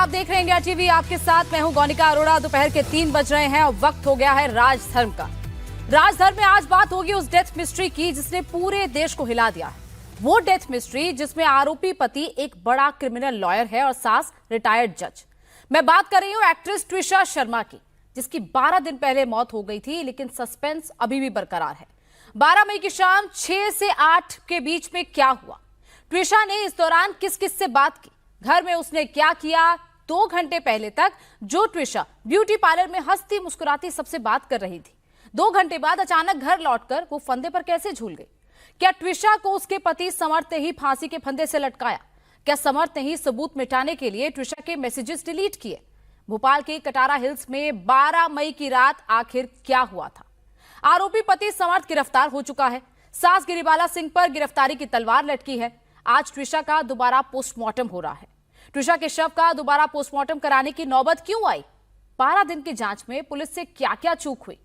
आप देख रहे हैं इंडिया टीवी। आपके साथ मैं हूं गौनिका अरोड़ा। दोपहर के 3 बज रहे हैं और वक्त हो गया है राजधर्म का। राजधर्म में आज बात होगी उस डेथ मिस्ट्री की जिसने पूरे देश को हिला दिया है। वो डेथ मिस्ट्री जिसमें आरोपी पति एक बड़ा क्रिमिनल लॉयर है और सास रिटायर्ड जज। मैं बात कर रही हूं एक्ट्रेस ट्विशा शर्मा की, जिसकी 12 दिन पहले मौत हो गई थी, लेकिन सस्पेंस अभी भी बरकरार है। 12 मई की शाम 6 से 8 के बीच में क्या हुआ, ट्विशा ने इस दौरान किस किस से बात की, घर में उसने क्या किया। 2 घंटे पहले तक जो ट्विशा ब्यूटी पार्लर में हंसती मुस्कुराती सबसे बात कर रही थी, 2 घंटे बाद अचानक घर लौटकर वो फंदे पर कैसे झूल गई। क्या ट्विशा को उसके पति समर्थ ने ही फांसी के फंदे से लटकाया? क्या समर्थ ने ही सबूत मिटाने के लिए ट्विशा के मैसेजेस डिलीट किए? भोपाल के कटारा हिल्स में 12 मई की रात आखिर क्या हुआ था? आरोपी पति समर्थ गिरफ्तार हो चुका है। सास गिरिबाला सिंह पर गिरफ्तारी की तलवार लटकी है। आज ट्विशा का दोबारा पोस्टमार्टम हो रहा है। ट्विशा के शव का दोबारा पोस्टमार्टम कराने की नौबत क्यों आई? 12 दिन की जांच में पुलिस से क्या क्या चूक हुई?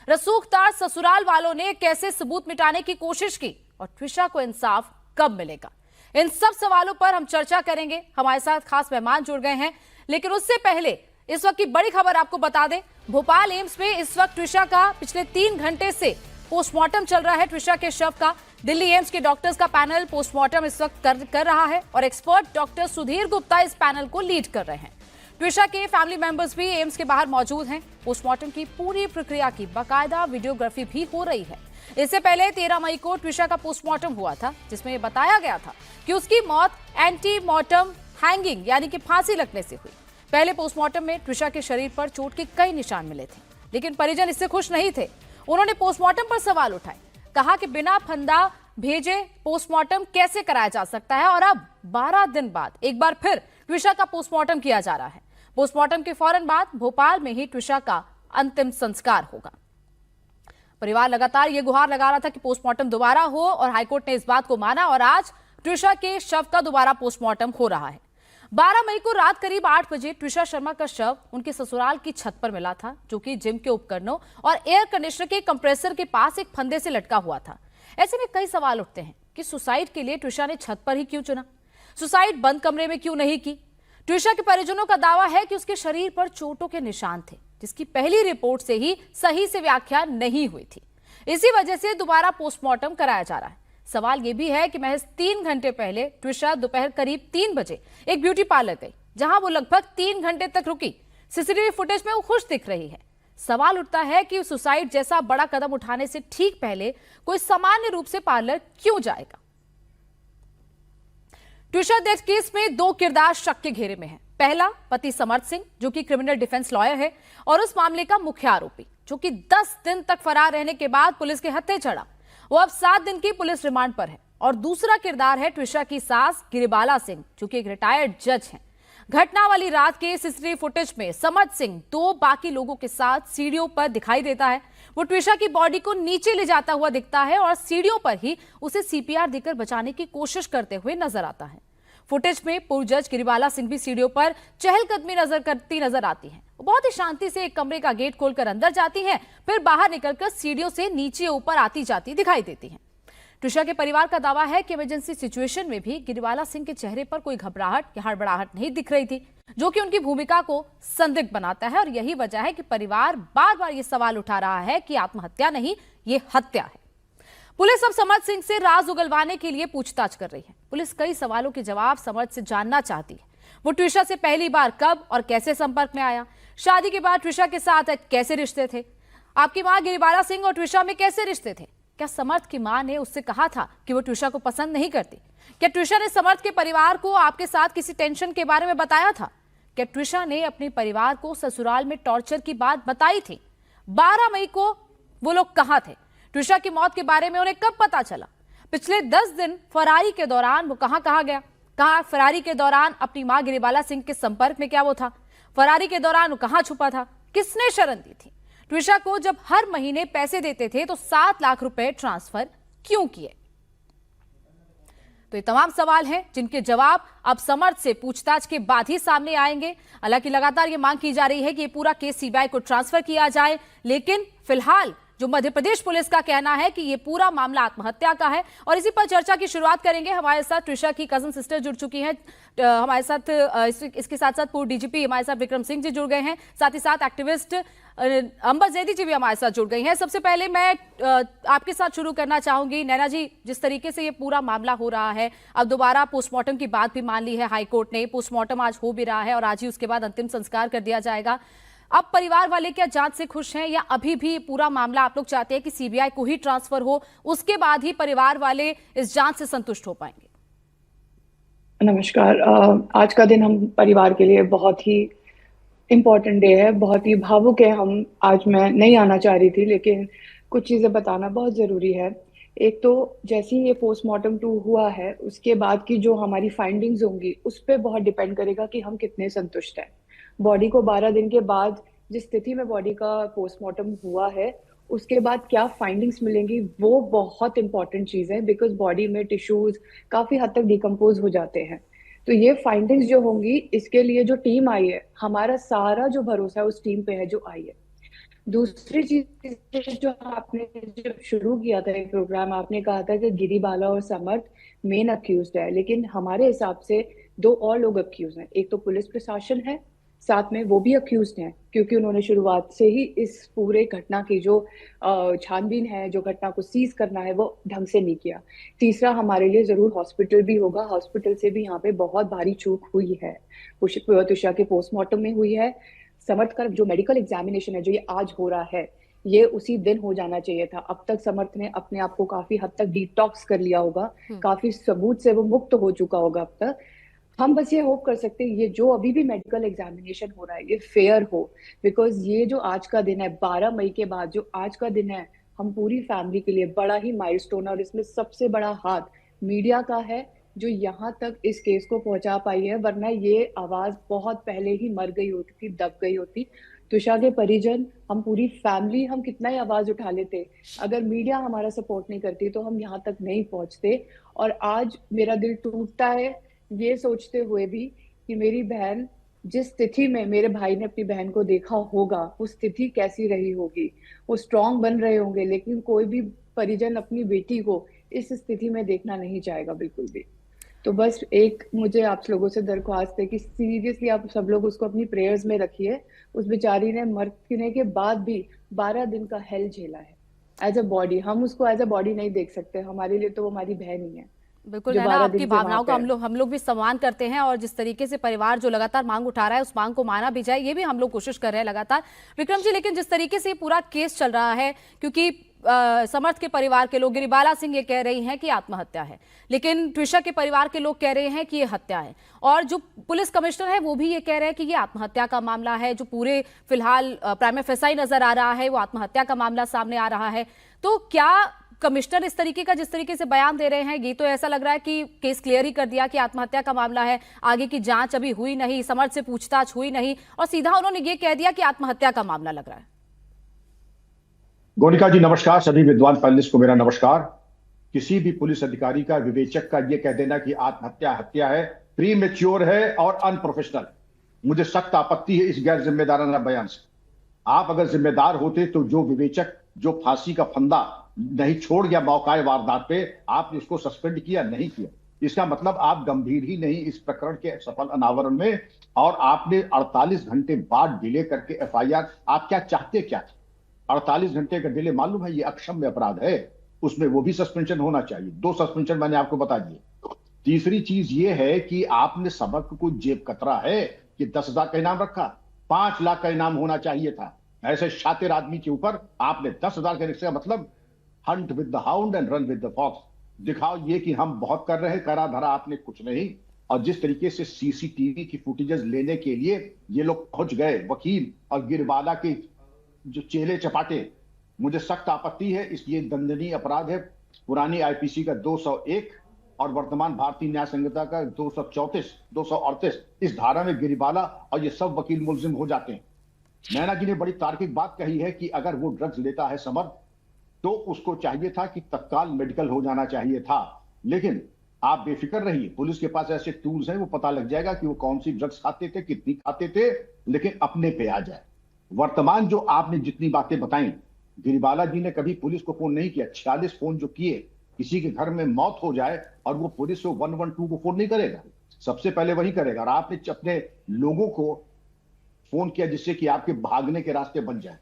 रसूखदार ससुराल वालों ने कैसे सबूत मिटाने की कोशिश की और ट्विशा को इंसाफ कब मिलेगा? इन सब सवालों पर हम चर्चा करेंगे। हमारे साथ खास मेहमान जुड़ गए हैं, लेकिन उससे पहले इस वक्त की बड़ी खबर आपको बता दें। भोपाल एम्स में इस वक्त ट्विशा का पिछले 3 घंटे से पोस्टमार्टम चल रहा है। ट्विशा के शव का दिल्ली एम्स के डॉक्टर्स का पैनल पोस्टमार्टम इस वक्त कर रहा है और एक्सपर्ट डॉक्टर सुधीर गुप्ता इस पैनल को लीड कर रहे हैं। ट्विशा के फैमिली मेंबर्स भी एम्स के बाहर मौजूद हैं। पोस्टमार्टम की पूरी प्रक्रिया की बाकायदा वीडियोग्राफी भी हो रही है। इससे पहले 13 मई को ट्विशा का पोस्टमार्टम हुआ था, जिसमें यह बताया गया था कि उसकी मौत एंटीमॉर्टम हैंगिंग यानी कि फांसी लगने से हुई। पहले पोस्टमार्टम में ट्विशा के शरीर पर चोट के कई निशान मिले थे, लेकिन परिजन इससे खुश नहीं थे। उन्होंने पोस्टमार्टम पर सवाल उठाए, कहा कि बिना फंदा भेजे पोस्टमार्टम कैसे कराया जा सकता है और अब 12 दिन बाद एक बार फिर ट्विशा का पोस्टमार्टम किया जा रहा है। पोस्टमार्टम के फौरन बाद भोपाल में ही ट्विशा का अंतिम संस्कार होगा। परिवार लगातार ये गुहार लगा रहा था कि पोस्टमार्टम दोबारा हो और हाईकोर्ट ने इस बात को माना और आज ट्विशा के शव का दोबारा पोस्टमार्टम हो रहा है। 12 मई को रात करीब 8 बजे ट्विशा शर्मा का शव उनके ससुराल की छत पर मिला था, जो कि जिम के उपकरणों और एयर कंडीशनर के कंप्रेसर के पास एक फंदे से लटका हुआ था। ऐसे में कई सवाल उठते हैं कि सुसाइड के लिए ट्विशा ने छत पर ही क्यों चुना? सुसाइड बंद कमरे में क्यों नहीं की? ट्विशा के परिजनों का दावा है कि उसके शरीर पर चोटों के निशान थे, जिसकी पहली रिपोर्ट से ही सही से व्याख्या नहीं हुई थी। इसी वजह से दोबारा पोस्टमार्टम कराया जा रहा है। सवाल यह भी है कि महज 3 घंटे पहले ट्विशा दोपहर करीब 3 बजे एक ब्यूटी पार्लर गई, जहां वो लगभग 3 घंटे तक रुकी। सीसीटीवी फुटेज में वो खुश दिख रही है। सवाल उठता है कि सुसाइड जैसा बड़ा कदम उठाने से ठीक पहले कोई सामान्य रूप से पार्लर क्यों जाएगा? ट्विशा डेथ केस में 2 किरदार शक के घेरे में हैं। पहला, पति समर्थ सिंह, जो कि क्रिमिनल डिफेंस लॉयर है और उस मामले का मुख्य आरोपी, जो कि 10 दिन तक फरार रहने के बाद पुलिस के हत्थे चढ़ा। वो अब 7 दिन की पुलिस रिमांड पर है। और दूसरा किरदार है ट्विशा की सास गिरिबाला सिंह, जो कि एक रिटायर्ड जज हैं। घटना वाली रात के सीसीटीवी फुटेज में समर्थ सिंह 2 बाकी लोगों के साथ सीढ़ियों पर दिखाई देता है। वो ट्विशा की बॉडी को नीचे ले जाता हुआ दिखता है और सीढ़ियों पर ही उसे सीपीआर देकर बचाने की कोशिश करते हुए नजर आता है। फुटेज में पूर्व जज गिरिबाला सिंह भी सीढ़ियों पर चहलकदमी करती नजर आती हैं। वो बहुत ही शांति से एक कमरे का गेट खोलकर अंदर जाती हैं, फिर बाहर निकलकर सीढ़ियों से नीचे ऊपर आती जाती दिखाई देती हैं। ट्विशा के परिवार का दावा है कि इमरजेंसी सिचुएशन में भी गिरिबाला सिंह के चेहरे पर कोई घबराहट या हड़बड़ाहट नहीं दिख रही थी, जो कि उनकी भूमिका को संदिग्ध बनाता है। और यही वजह है कि परिवार बार बार ये सवाल उठा रहा है कि आत्महत्या नहीं, ये हत्या है। पुलिस अब समर्थ सिंह से राज उगलवाने के लिए पूछताछ कर रही है। पुलिस कई सवालों के जवाब समर्थ से जानना चाहती है। वो ट्विशा से पहली बार कब और कैसे संपर्क में आया? शादी के बाद ट्विशा के साथ कैसे रिश्ते थे? आपकी मां गिरिबाला सिंह और ट्विशा में कैसे रिश्ते थे? क्या समर्थ की मां ने उससे कहा था कि वो ट्विशा को पसंद नहीं करती? क्या ट्विशा ने समर्थ के परिवार को आपके साथ किसी टेंशन के बारे में बताया था? क्या ट्विशा ने अपने परिवार को ससुराल में टॉर्चर की बात बताई थी? 12 मई को वो लोग कहां थे? ट्विशा की मौत के बारे में उन्हें कब पता चला? पिछले 10 दिन फरारी के दौरान वो कहां गया? कहां फरारी के दौरान अपनी मां गिरिबाला सिंह के संपर्क में क्या वो था? फरारी के दौरान वो कहां छुपा था? किसने शरण दी थी? ट्विशा को जब हर महीने पैसे देते थे तो 7 लाख रुपए ट्रांसफर क्यों किए? तो ये तमाम सवाल हैं जिनके जवाब अब समर्थ से पूछताछ के बाद ही सामने आएंगे। हालांकि लगातार ये मांग की जा रही है कि ये पूरा केस सीबीआई को ट्रांसफर किया जाए, लेकिन फिलहाल जो मध्य प्रदेश पुलिस का कहना है कि ये पूरा मामला आत्महत्या का है। और इसी पर चर्चा की शुरुआत करेंगे। हमारे साथ त्रिशा की कजन सिस्टर जुड़ चुकी हैं, हमारे साथ इसके साथ साथ पूर्व डीजीपी हमारे साथ विक्रम सिंह जी जुड़ गए हैं, साथ ही साथ एक्टिविस्ट अंबर जैदी जी भी हमारे साथ जुड़ गई हैं। सबसे पहले मैं आपके साथ शुरू करना चाहूंगी। नैना जी, जिस तरीके से ये पूरा मामला हो रहा है, अब दोबारा पोस्टमार्टम की बात भी मान ली है हाईकोर्ट ने। पोस्टमार्टम आज हो भी रहा है और आज ही उसके बाद अंतिम संस्कार कर दिया जाएगा। अब परिवार वाले क्या जांच से खुश हैं या अभी भी पूरा मामला आप लोग चाहते हैं कि सीबीआई को ही ट्रांसफर हो, उसके बाद ही परिवार वाले इस जांच से संतुष्ट हो पाएंगे? नमस्कार। आज का दिन हम परिवार के लिए बहुत ही इम्पोर्टेंट डे है, बहुत ही भावुक है। हम आज मैं नहीं आना चाह रही थी, लेकिन कुछ चीज़ें बताना बहुत ज़रूरी है। एक तो जैसे ही ये पोस्टमार्टम 2 हुआ है, उसके बाद की जो हमारी फाइंडिंग्स होंगी, उस पे बहुत डिपेंड करेगा कि हम कितने संतुष्ट हैं। बॉडी को 12 दिन के बाद जिस स्थिति में बॉडी का पोस्टमार्टम हुआ है, उसके बाद क्या फाइंडिंग्स मिलेंगी, वो बहुत इंपॉर्टेंट चीज़ है, बिकॉज़ बॉडी में टिश्यूज़ काफ़ी हद तक डिकम्पोज़ हो जाते हैं। तो ये फाइंडिंग्स जो होंगी, इसके लिए जो टीम आई है, हमारा सारा जो भरोसा है उस टीम पे है जो आई है। दूसरी चीज जो आपने जब शुरू किया था एक प्रोग्राम, आपने कहा था कि गिरीबाला और समर्थ मेन अक्यूज्ड है, लेकिन हमारे हिसाब से 2 और लोग अक्यूज हैं। एक तो पुलिस प्रशासन है, साथ में वो भी अक्यूज्ड हैं, क्योंकि उन्होंने शुरुआत से ही इस पूरे घटना की जो छानबीन है, जो घटना को सीज करना है, वो ढंग से नहीं किया। तीसरा हमारे लिए जरूर हॉस्पिटल भी होगा। हॉस्पिटल से भी यहाँ पे बहुत भारी चूक हुई है, तुषा के पोस्टमार्टम में हुई है। समर्थ का जो मेडिकल एग्जामिनेशन है, जो ये आज हो रहा है, ये उसी दिन हो जाना चाहिए था। अब तक समर्थ ने अपने आप को काफी हद तक डिटॉक्स कर लिया होगा, काफी सबूत से वो मुक्त हो चुका होगा अब तक। हम बस ये होप कर सकते हैं ये जो अभी भी मेडिकल एग्जामिनेशन हो रहा है ये फेयर हो, बिकॉज ये जो आज का दिन है, 12 मई के बाद जो आज का दिन है, हम पूरी फैमिली के लिए बड़ा ही माइलस्टोन, और इसमें सबसे बड़ा हाथ मीडिया का है जो यहाँ तक इस केस को पहुंचा पाई है, वरना ये आवाज बहुत पहले ही मर गई होती थी, दब गई होती। तुषा के परिजन, हम पूरी फैमिली, हम कितना ही आवाज उठा लेते, अगर मीडिया हमारा सपोर्ट नहीं करती तो हम यहाँ तक नहीं पहुंचते। और आज मेरा दिल टूटता है ये सोचते हुए भी कि मेरी बहन जिस स्थिति में मेरे भाई ने अपनी बहन को देखा होगा, वो स्थिति कैसी रही होगी। वो स्ट्रांग बन रहे होंगे, लेकिन कोई भी परिजन अपनी बेटी को इस स्थिति में देखना नहीं चाहेगा बिल्कुल भी। तो बस एक मुझे आप लोगों से दरख्वास्त है कि सीरियसली आप सब लोग उसको अपनी प्रेयर्स में रखिए। उस बेचारी ने मरने के बाद भी 12 दिन का हेल झेला है एज अ बॉडी। हम उसको एज अ बॉडी नहीं देख सकते, हमारे लिए तो वो हमारी बहन ही है। बिल्कुल नैना, आपकी भावनाओं का हम लोग भी सम्मान करते हैं, और जिस तरीके से परिवार जो लगातार मांग उठा रहा है उस मांग को माना भी जाए, ये भी हम लोग कोशिश कर रहे हैं लगातार। विक्रम जी, लेकिन जिस तरीके से पूरा केस चल रहा है, क्योंकि समर्थ के परिवार के लोग, गिरिबाला सिंह ये कह रही हैं कि आत्महत्या है, लेकिन त्रिशा के परिवार के लोग कह रहे हैं कि ये हत्या है, और जो पुलिस कमिश्नर है वो भी ये कह रहे हैं कि ये आत्महत्या का मामला है। जो पूरे फिलहाल प्राइमा फेसाई नजर आ रहा है वो आत्महत्या का मामला सामने आ रहा है। तो क्या कमिश्नर इस तरीके का, जिस तरीके से बयान दे रहे हैं, ये तो ऐसा लग रहा है कि केस क्लियर ही कर दिया कि आत्महत्या का मामला है, आगे की जांच अभी हुई नहीं, समर्थ से पूछताछ हुई नहीं, और सीधा उन्होंने ये कह दिया कि आत्महत्या का मामला लग रहा है। गोनिका जी नमस्कार, सभी विद्वान पैनलिस्ट को मेरा नमस्कार। किसी भी पुलिस अधिकारी का, विवेचक का ये कह देना कि आत्महत्या हत्या है, प्रीमेच्योर है और अनप्रोफेशनल। मुझे सख्त आपत्ति है इस गैर जिम्मेदाराना बयान से। आप अगर जिम्मेदार होते तो जो विवेचक जो फांसी का फंदा नहीं छोड़ गया मौका वारदात पे, आपने उसको सस्पेंड किया नहीं किया, इसका मतलब आप गंभीर ही नहीं इस प्रकरण के सफल अनावरण में। और आपने 48 घंटे बाद डिले करके एफआईआर, आप क्या चाहते क्या थे? 48 घंटे का डिले मालूम है ये अक्षम्य अपराध है, उसमें वो भी सस्पेंशन होना चाहिए। 2 सस्पेंशन मैंने आपको बता दिए। तीसरी चीज ये है कि आपने सबक को जेब कतरा है कि 10,000 का इनाम रखा, 5 लाख का इनाम होना चाहिए था। ऐसे शातिर आदमी के ऊपर आपने 10,000 का रिक्शा, मतलब hunt with the hound and run with the fox. दिखाओ ये कि हम बहुत कर रहे हैं, करा धरा आपने कुछ नहीं। और जिस तरीके से सीसीटीवी की फुटेजेस लेने के लिए ये लोग पहुंच गए, वकील और गिरबाला के जो चेले चपाटे, मुझे सख्त आपत्ति है। ये दंडनीय अपराध है। पुरानी आईपीसी का 201 और वर्तमान भारतीय न्याय संहिता का 234, 238 इस धारा में गिरिबाला और ये सब वकील मुलजिम हो जाते हैं। नैना जी ने बड़ी तार्किक बात कही है कि अगर वो ड्रग्स लेता है समर्थ, तो उसको चाहिए था कि तत्काल मेडिकल हो जाना चाहिए था। लेकिन आप बेफिक्र रहिए, पुलिस के पास ऐसे टूल्स हैं, वो पता लग जाएगा कि वो कौन सी ड्रग्स खाते थे, कितनी खाते थे, लेकिन अपने पे आ जाए। वर्तमान जो आपने जितनी बातें बताई, गिरिबाला जी ने कभी पुलिस को फोन नहीं किया। 46 फोन जो किए, किसी के घर में मौत हो जाए और वो पुलिस को 112 को फोन नहीं करेगा, सबसे पहले वही करेगा। और आपने अपने लोगों को फोन किया जिससे कि आपके भागने के रास्ते बन जाए।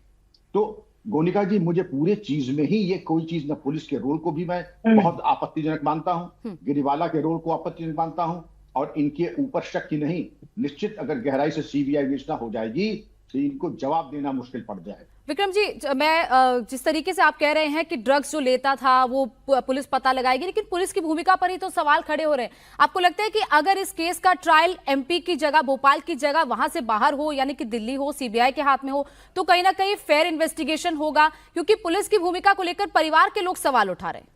तो गोनिका जी, मुझे पूरे चीज में ही ये कोई चीज न, पुलिस के रोल को भी मैं बहुत आपत्तिजनक मानता हूं, गिरिबाला के रोल को आपत्तिजनक मानता हूं, और इनके ऊपर शक ही नहीं, निश्चित अगर गहराई से सीबीआई विवेचना हो जाएगी तो इनको जवाब देना मुश्किल पड़ जाएगा। विक्रम जी, मैं जिस तरीके से आप कह रहे हैं कि ड्रग्स जो लेता था वो पुलिस पता लगाएगी, लेकिन पुलिस की भूमिका पर ही तो सवाल खड़े हो रहे हैं। आपको लगता है कि अगर इस केस का ट्रायल एमपी की जगह, भोपाल की जगह, वहां से बाहर हो, यानी कि दिल्ली हो, सीबीआई के हाथ में हो, तो कहीं ना कहीं फेयर इन्वेस्टिगेशन होगा? क्योंकि पुलिस की भूमिका को लेकर परिवार के लोग सवाल उठा रहे हैं।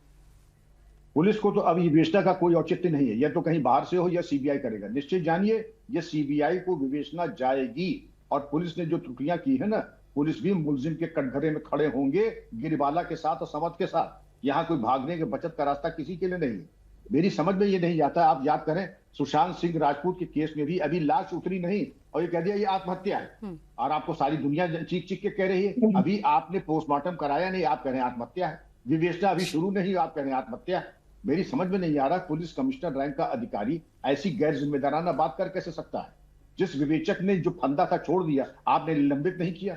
पुलिस को तो अब विवेचना का कोई औचित्य नहीं है, या तो कहीं बाहर से हो या सीबीआई करेगा। निश्चित जानिए, ये सीबीआई को विवेचना जाएगी, और पुलिस ने जो त्रुटियां की है ना, पुलिस भी मुलजिम के कटघरे में खड़े होंगे गिरिबाला के साथ और समझ के साथ। यहाँ कोई भागने के बचत का रास्ता किसी के लिए नहीं है। मेरी समझ में ये नहीं आता, आप याद करें सुशांत सिंह राजपूत के केस में भी अभी लाश उतरी नहीं और ये कह दिया ये आत्महत्या है, और आपको सारी दुनिया चीख चीख के कह रही है। अभी आपने पोस्टमार्टम कराया नहीं, आप कह रहे हैं आत्महत्या है। विवेचना अभी शुरू नहीं, आप कह रहे हैं आत्महत्या है। मेरी समझ में नहीं आ रहा, पुलिस कमिश्नर रैंक का अधिकारी ऐसी गैर जिम्मेदाराना बात कर कैसे सकता है? जिस विवेचक ने जो फंदा था छोड़ दिया, आपने निलंबित नहीं किया।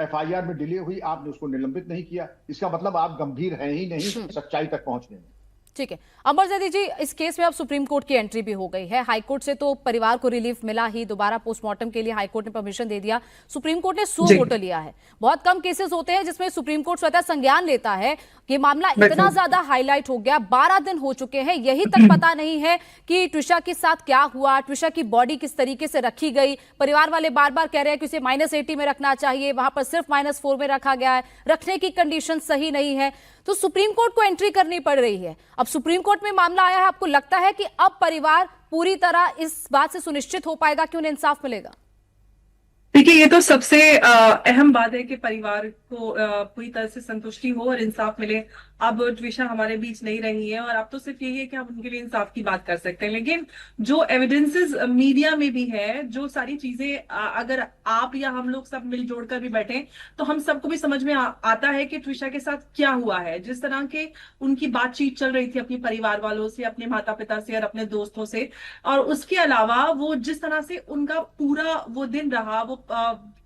एफआईआर में डिले हुई, आपने उसको निलंबित नहीं किया। इसका मतलब आप गंभीर हैं ही नहीं सच्चाई तक पहुंचने में। ठीक है अमर जैदी जी, इस केस में अब सुप्रीम कोर्ट की एंट्री भी हो गई है। हाईकोर्ट से तो परिवार को रिलीफ मिला ही, दोबारा पोस्टमार्टम के लिए हाईकोर्ट ने परमिशन दे दिया। सुप्रीम कोर्ट ने सो वोटो लिया है। बहुत कम केसेस होते हैं जिसमें सुप्रीम कोर्ट स्वतः संज्ञान लेता है। ये मामला इतना ज्यादा हाईलाइट हो गया, 12 दिन हो चुके हैं, यही तक पता नहीं है कि ट्विशा के साथ क्या हुआ, ट्विशा की बॉडी किस तरीके से रखी गई। परिवार वाले बार बार कह रहे हैं कि उसे -80 में रखना चाहिए, वहां पर सिर्फ -4 में रखा गया है, रखने की कंडीशन सही नहीं है। तो सुप्रीम कोर्ट को एंट्री करनी पड़ रही है। अब सुप्रीम कोर्ट में मामला आया है, आपको लगता है कि अब परिवार पूरी तरह इस बात से सुनिश्चित हो पाएगा कि उन्हें इंसाफ मिलेगा? देखिए, ये तो सबसे अहम बात है कि परिवार को पूरी तरह से संतुष्टि हो और इंसाफ मिले। अब ट्विशा हमारे बीच नहीं रही है और अब तो सिर्फ यही है कि हम उनके लिए इंसाफ की बात कर सकते हैं। लेकिन जो एविडेंसेस मीडिया में भी है, जो सारी चीजें अगर आप या हम लोग सब मिलजोड़ कर भी बैठे तो हम सबको भी समझ में आता है कि ट्विशा के साथ क्या हुआ है। जिस तरह के उनकी बातचीत चल रही थी अपने परिवार वालों से, अपने माता पिता से और अपने दोस्तों से, और उसके अलावा वो जिस तरह से उनका पूरा वो दिन रहा, वो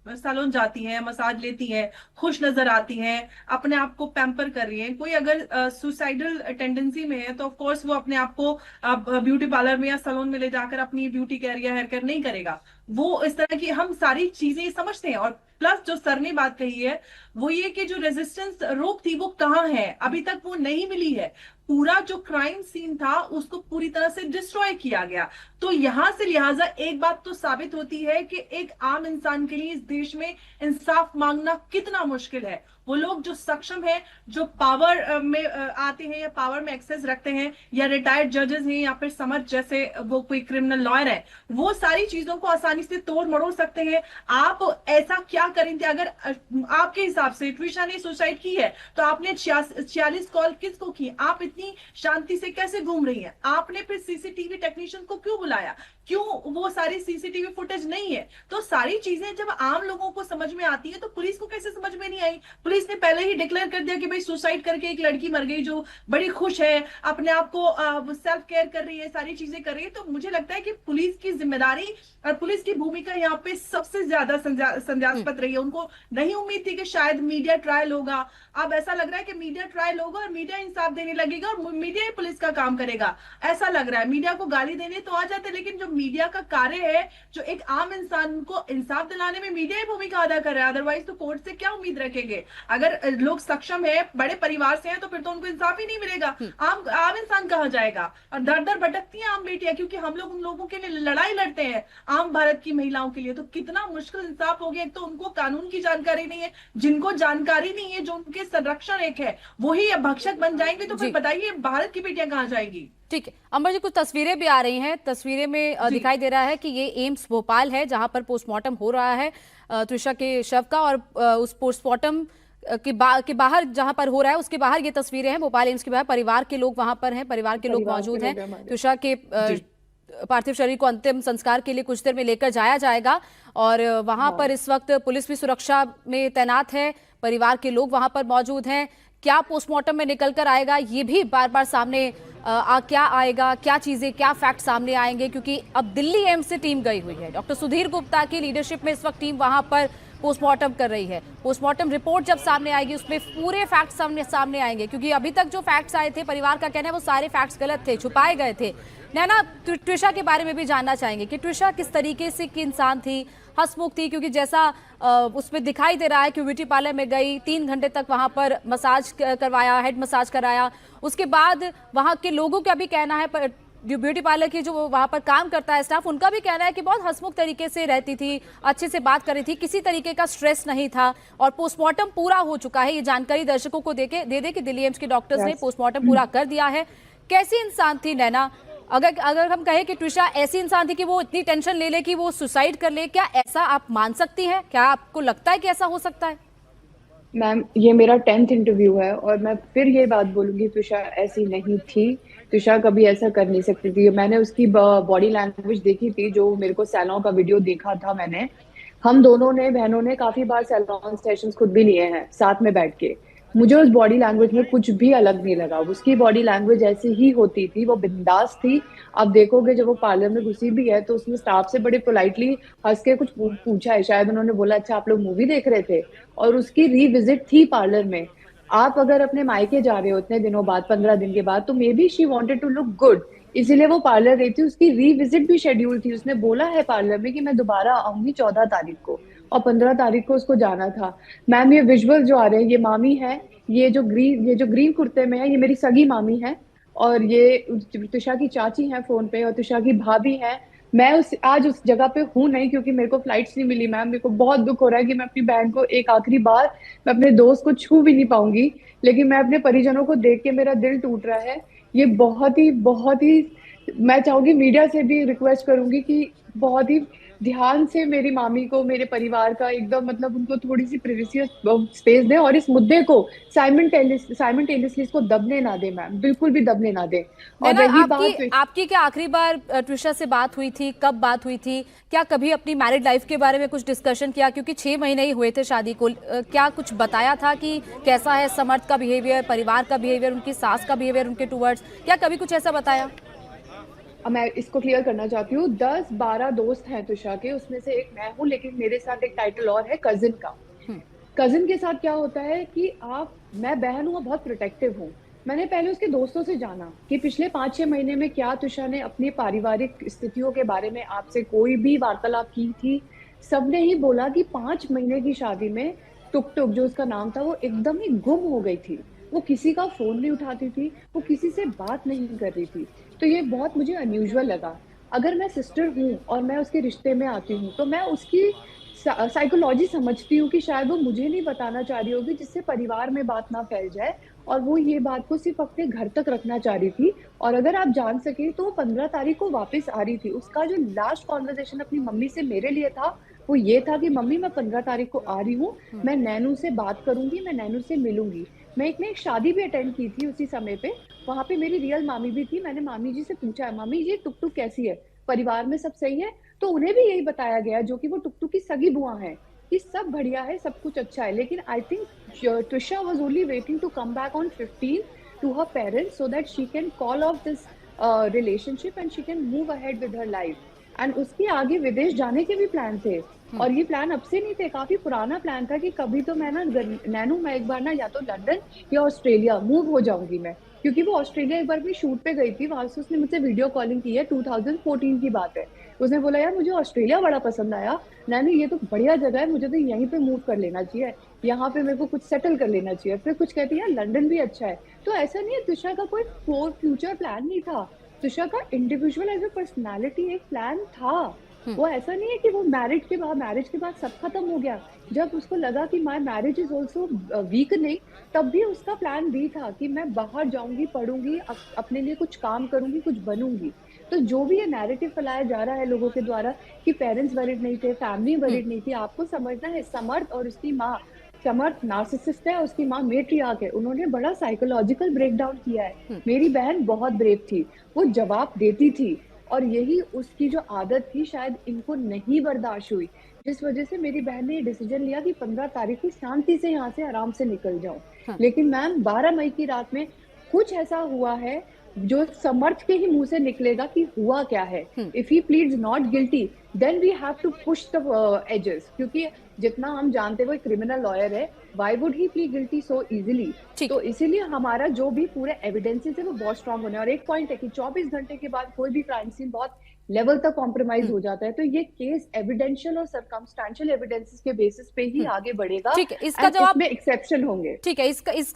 सैलून जाती हैं, मसाज लेती हैं, खुश नजर आती हैं, अपने आप को पैम्पर कर रही हैं। कोई अगर सुसाइडल टेंडेंसी में है तो ऑफ कोर्स वो अपने आप को ब्यूटी पार्लर में या सैलून में ले जाकर अपनी ब्यूटी केयर या हेयर केयर नहीं करेगा। वो इस तरह की हम सारी चीजें समझते हैं। और प्लस जो सर ने बात कही है वो ये कि जो रेजिस्टेंस रोप थी वो कहाँ है, अभी तक वो नहीं मिली है। पूरा जो क्राइम सीन था उसको पूरी तरह से डिस्ट्रॉय किया गया। तो यहां से लिहाजा एक बात तो साबित होती है कि एक आम इंसान के लिए इस देश में इंसाफ मांगना कितना मुश्किल है। वो लोग जो सक्षम है, जो पावर में आते हैं या पावर में एक्सेस रखते हैं, या रिटायर्ड जजेस हैं या फिर समझ जैसे वो कोई क्रिमिनल लॉयर है, वो सारी चीजों को आसानी से तोड़ मरोड़ सकते हैं। आप ऐसा क्या करेंगे? अगर आपके हिसाब से ट्विशा ने सुसाइड की है तो आपने 46 कॉल किसको की? आप इतनी शांति से कैसे घूम रही हैं? आपने फिर सीसीटीवी टेक्नीशियन को क्यों बुलाया? क्यों वो सारी सीसीटीवी फुटेज नहीं है? तो सारी चीजें जब आम लोगों को समझ में आती है तो पुलिस को कैसे समझ में नहीं आई? पुलिस ने पहले ही डिक्लेयर कर दिया कि भाई सुसाइड करके एक लड़की मर गई जो बड़ी खुश है, अपने आप को सेल्फ केयर कर रही है, सारी चीजें कर रही है। तो मुझे लगता है कि पुलिस की जिम्मेदारी और पुलिस की भूमिका यहाँ पे सबसे ज्यादा संदेहास्पद रही है। उनको नहीं उम्मीद थी कि शायद मीडिया ट्रायल होगा। अब ऐसा लग रहा है कि मीडिया ट्रायल होगा और मीडिया इंसाफ देने लगेगा और मीडिया ही पुलिस का काम करेगा, ऐसा लग रहा है। मीडिया को गाली देने तो आ जाते, लेकिन जो मीडिया का कार्य है, जो एक आम इंसान को इंसाफ दिलाने में मीडिया ही भूमिका अदा कर रहा है। अदरवाइज तो कोर्ट से क्या उम्मीद रखेंगे? अगर लोग सक्षम है, बड़े परिवार से हैं, तो फिर तो उनको इंसाफ ही नहीं मिलेगा। आम इंसान कहाँ जाएगा? और दर दर भटकती है आम बेटियां, क्योंकि हम लोग उन लोगों के लिए लड़ाई लड़ते हैं, आम भारत की महिलाओं के लिए। तो कितना मुश्किल इंसाफ हो गया। एक तो उनको कानून की जानकारी नहीं है, जिनको जानकारी नहीं है, जो उनके संरक्षण एक है, वही भक्षक बन जाएंगे। तो फिर बताइए भारत की बेटियां कहाँ जाएंगी? ठीक है अमर जी, कुछ तस्वीरें भी आ रही हैं। तस्वीरें में दिखाई दे रहा है कि ये एम्स भोपाल है जहां पर पोस्टमार्टम हो रहा है ट्विशा के शव का, और उस पोस्टमार्टम के बाहर जहां पर हो रहा है उसके बाहर ये तस्वीरें हैं। भोपाल एम्स के बाहर परिवार के लोग वहां पर हैं, परिवार के लोग मौजूद हैं। ट्विशा के पार्थिव शरीर को अंतिम संस्कार के लिए कुछ देर में लेकर जाया जाएगा, और वहां पर इस वक्त पुलिस भी सुरक्षा में तैनात है। परिवार के लोग वहां पर मौजूद हैं। क्या पोस्टमार्टम में निकल कर आएगा, ये भी बार बार सामने क्या आएगा, क्या चीजें, क्या फैक्ट सामने आएंगे, क्योंकि अब दिल्ली एम्स से टीम गई हुई है। डॉक्टर सुधीर गुप्ता की लीडरशिप में इस वक्त टीम वहां पर पोस्टमार्टम कर रही है। पोस्टमार्टम रिपोर्ट जब सामने आएगी उसमें पूरे फैक्ट सामने आएंगे, क्योंकि अभी तक जो फैक्ट्स आए थे, परिवार का कहना है वो सारे फैक्ट्स गलत थे, छुपाए गए थे। नैना, ट्विशा के बारे में भी जानना चाहेंगे कि ट्विशा किस तरीके से की इंसान थी, हंसमुख थी, क्योंकि जैसा उसमें दिखाई दे रहा है कि ब्यूटी पार्लर में गई, 3 घंटे तक वहां पर मसाज करवाया, हेड मसाज कराया। उसके बाद वहां के लोगों का भी कहना है, जो ब्यूटी पार्लर की जो वहां पर काम करता है स्टाफ, उनका भी कहना है कि बहुत हंसमुख तरीके से रहती थी, अच्छे से बात कर रही थी, किसी तरीके का स्ट्रेस नहीं था। और पोस्टमार्टम पूरा हो चुका है, ये जानकारी दर्शकों को दे दे कि दिल्ली एम्स के डॉक्टर्स ने पोस्टमार्टम पूरा कर दिया है। कैसी इंसान थी नैना? अगर हम कहें कि ट्विशा ऐसी इंसान थी कि वो इतनी टेंशन ले ले कि वो सुसाइड कर ले, क्या ऐसा आप मान सकती हैं? क्या आपको लगता है कि ऐसा हो सकता है? मैम, ये मेरा 10th इंटरव्यू है और मैं फिर ये बात बोलूंगी, त्विशा ऐसी नहीं थी। त्विशा कभी ऐसा कर नहीं सकती थी। मैंने उसकी बॉडी लैंग्वेज देखी थी, जो मेरे को सैलून का वीडियो देखा था मैंने। हम दोनों ने, बहनों ने काफी बार सैलून सेशंस खुद भी लिए हैं साथ में बैठ के। मुझे उस बॉडी लैंग्वेज में कुछ भी अलग नहीं लगा। उसकी बॉडी लैंग्वेज ऐसी ही होती थी, वो बिंदास थी। आप देखोगे जब वो पार्लर में घुसी भी है तो उसने स्टाफ से बड़े पोलाइटली हंस के कुछ पूछा है, शायद उन्होंने बोला अच्छा आप लोग मूवी देख रहे थे, और उसकी रीविजिट थी पार्लर में। आप अगर अपने मायके जा रहे हो इतने दिनों बाद, 15 दिन के बाद, तो maybe she wanted to look good, इसीलिए वो पार्लर गई थी। उसकी रीविजिट भी शेड्यूल थी। उसने बोला है पार्लर में कि मैं दोबारा आऊंगी 14 तारीख को, और 15 तारीख को उसको जाना था। मैम, ये विजुअल जो आ रहे हैं, ये मामी है, ये जो ग्रीन कुर्ते में है, ये मेरी सगी मामी है, और ये त्विशा की चाची है फोन पे, और त्विशा की भाभी है। मैं आज उस जगह पे हूँ नहीं, क्योंकि मेरे को फ्लाइट्स नहीं मिली। मैम, मेरे को बहुत दुख हो रहा है कि मैं अपनी बहन को एक आखिरी बार, मैं अपने दोस्त को छू भी नहीं पाऊंगी, लेकिन मैं अपने परिजनों को देख के मेरा दिल टूट रहा है। ये बहुत ही मैं चाहूंगी, मीडिया से भी रिक्वेस्ट करूंगी कि बहुत ही ध्यान से मेरी मामी को, मेरे परिवार का एकदम, मतलब उनको थोड़ी सी प्रिवेसी स्पेस दे, और इस मुद्दे को साइमल्टेनियसली इसको दबने ना दे मैम, बिल्कुल भी दबने ना दे। और रही बात, आपकी क्या आखिरी बार ट्विशा से बात हुई थी, कब बात हुई थी? क्या कभी अपनी मैरिड लाइफ के बारे में कुछ डिस्कशन किया, क्योंकि 6 महीने ही हुए थे शादी को? क्या कुछ बताया था कि कैसा है समर्थ का बिहेवियर, परिवार का बिहेवियर, उनकी सास का बिहेवियर उनके टूवर्ड्स? क्या कभी कुछ ऐसा बताया? मैं इसको क्लियर करना चाहती हूँ। 10-12 दोस्त हैं त्विशा के, उसमें से एक मैं हूँ, लेकिन मेरे साथ एक टाइटल और है कजिन का। कजिन के साथ क्या होता है कि मैं बहन हूँ, बहुत प्रोटेक्टिव हूँ। मैंने पहले उसके दोस्तों से जाना कि पिछले 5-6 महीने में क्या त्विशा ने अपनी पारिवारिक स्थितियों के बारे में आपसे कोई भी वार्तालाप की थी। सबने ही बोला कि 5 महीने की शादी में टुक टुक, जो उसका नाम था, वो एकदम ही गुम हो गई थी। वो किसी का फोन नहीं उठाती थी, वो किसी से बात नहीं कर रही थी। तो ये बहुत मुझे अनयूजुअल लगा। अगर मैं सिस्टर हूँ और मैं उसके रिश्ते में आती हूँ, तो मैं उसकी साइकोलॉजी समझती हूँ कि शायद वो मुझे नहीं बताना चाह रही होगी, जिससे परिवार में बात ना फैल जाए, और वो ये बात को सिर्फ अपने घर तक रखना चाह रही थी। और अगर आप जान सके तो वो 15 तारीख को वापस आ रही थी। उसका जो लास्ट कॉन्वर्सेशन अपनी मम्मी से मेरे लिए था, वो ये था कि मम्मी, मैं 15 तारीख को आ रही हूँ, मैं नैनू से बात करूंगी, मैं नैनू से मिलूंगी। मैं एक शादी भी अटेंड की थी उसी समय पे, वहां पे मेरी रियल मामी भी थी। मैंने मामी जी से पूछा, मामी ये टुक टुक कैसी है, परिवार में सब सही है? तो उन्हें भी यही बताया गया, जो कि वो टुक टुक की सगी बुआ है, कि सब बढ़िया है, सब कुछ अच्छा है। लेकिन I think Twisha was only waiting to come back on 15 to her parents, so that she can call off this relationship and she can move ahead with her life. And उसके आगे विदेश जाने के भी प्लान थे, और ये प्लान अब से नहीं थे, काफी पुराना प्लान था कि कभी तो मैं नैनू, मैं एक बार ना या तो लंदन या ऑस्ट्रेलिया मूव हो जाऊंगी मैं, क्योंकि वो ऑस्ट्रेलिया एक बार अपनी शूट पे गई थी। वहां से उसने मुझसे वीडियो कॉलिंग की है, 2014 की बात है। उसने बोला यार मुझे ऑस्ट्रेलिया बड़ा पसंद आया, नैनू ये तो बढ़िया जगह है, मुझे तो यहीं पे मूव कर लेना चाहिए, यहाँ पे मेरे को कुछ सेटल कर लेना चाहिए। फिर कुछ कहती है लंदन भी अच्छा है। तो ऐसा नहीं है, त्विशा का कोई फ्यूचर प्लान नहीं था। त्विशा का इंडिविजुअल एज ए पर्सनैलिटी एक प्लान था। वो ऐसा नहीं है कि वो मैरिज के बाद सब खत्म हो गया। जब उसको लगा कि my marriage is also weak नहीं, तब भी उसका प्लान भी था कि मैं बाहर जाऊंगी, पढ़ूंगी, अपने लिए कुछ काम करूंगी, कुछ बनूंगी। तो जो भी ये नैरेटिव फैलाया जा रहा है लोगों के द्वारा कि पेरेंट्स वरिड नहीं थे, फैमिली वरिड नहीं थी, आपको समझना है समर्थ और उसकी माँ, समर्थ नार्सिसिस्ट है, उसकी माँ मेट्रियार्क है, उन्होंने बड़ा साइकोलॉजिकल ब्रेकडाउन किया है। मेरी बहन बहुत ब्रेव थी, वो जवाब देती थी, और यही उसकी जो आदत थी शायद इनको नहीं बर्दाश्त हुई। जिस वजह से मेरी बहन ने डिसीजन लिया कि 15 तारीख को शांति से यहाँ से आराम से निकल जाऊं। हाँ। लेकिन मैम 12 मई की रात में कुछ ऐसा हुआ है जो समर्थ के ही मुंह से निकलेगा कि हुआ क्या है। If he pleads not guilty then we have to push the edges, क्योंकि जितना हम जानते हैं वो एक क्रिमिनल लॉयर है, why would he plead guilty so easily. तो इसीलिए हमारा जो भी पूरे एविडेंसेस है वो बहुत स्ट्रांग होने। और एक पॉइंट है कि 24 घंटे के बाद कोई भी क्राइम सीन बहुत लेवल तक कॉम्प्रोमाइज हो जाता है, तो ये केस एविडेंशियल और सर्कमस्टेंशियल एविडेंसेस के बेसिस पे ही आगे बढ़ेगा। ठीक है, इसका जवाब में एक्सेप्शन होंगे। ठीक है,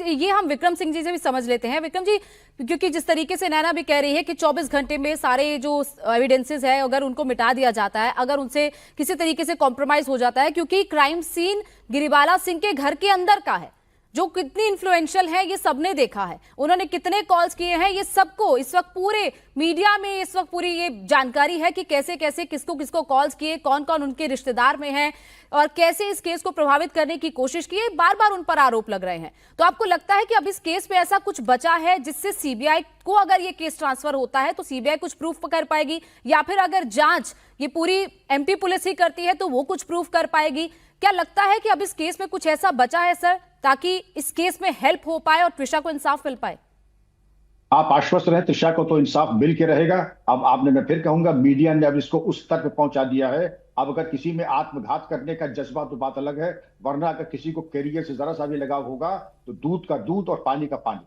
ये हम विक्रम सिंह जी से भी समझ लेते हैं। विक्रम जी, क्योंकि जिस तरीके से नैना भी कह रही है कि 24 घंटे में सारे जो एविडेंसेस है अगर उनको मिटा दिया जाता है, अगर उनसे किसी तरीके से कॉम्प्रोमाइज हो जाता है, क्योंकि क्राइम सीन गिरिबाला सिंह के घर के अंदर का है, जो कितनी इन्फ्लुएंशियल है ये सबने देखा है, उन्होंने कितने कॉल्स किए हैं, ये सबको इस वक्त पूरे मीडिया में इस वक्त पूरी ये जानकारी है कि कैसे कैसे किसको किसको कॉल्स किए, कौन कौन उनके रिश्तेदार में हैं और कैसे इस केस को प्रभावित करने की कोशिश की है। बार बार उन पर आरोप लग रहे हैं। तो आपको लगता है कि अब इस केस में ऐसा कुछ बचा है जिससे सीबीआई को, अगर ये केस ट्रांसफर होता है तो सीबीआई कुछ प्रूफ कर पाएगी, या फिर अगर जांच ये पूरी एमपी पुलिस ही करती है तो वो कुछ प्रूफ कर पाएगी? क्या लगता है कि अब इस केस में कुछ ऐसा बचा है सर, ताकि इस केस में हेल्प हो पाए और त्रिशा को इंसाफ मिल पाए? आप आश्वस्त रहे, त्रिशा को तो इंसाफ मिल के रहेगा। अब आपने, मैं फिर कहूंगा, मीडिया ने अब इसको उस स्तर पे पहुंचा दिया है। अब अगर किसी में आत्मघात करने का जज्बा तो बात अलग है, वरना अगर किसी को कैरियर से जरा सा भी लगाव होगा तो दूध का दूध और पानी का पानी।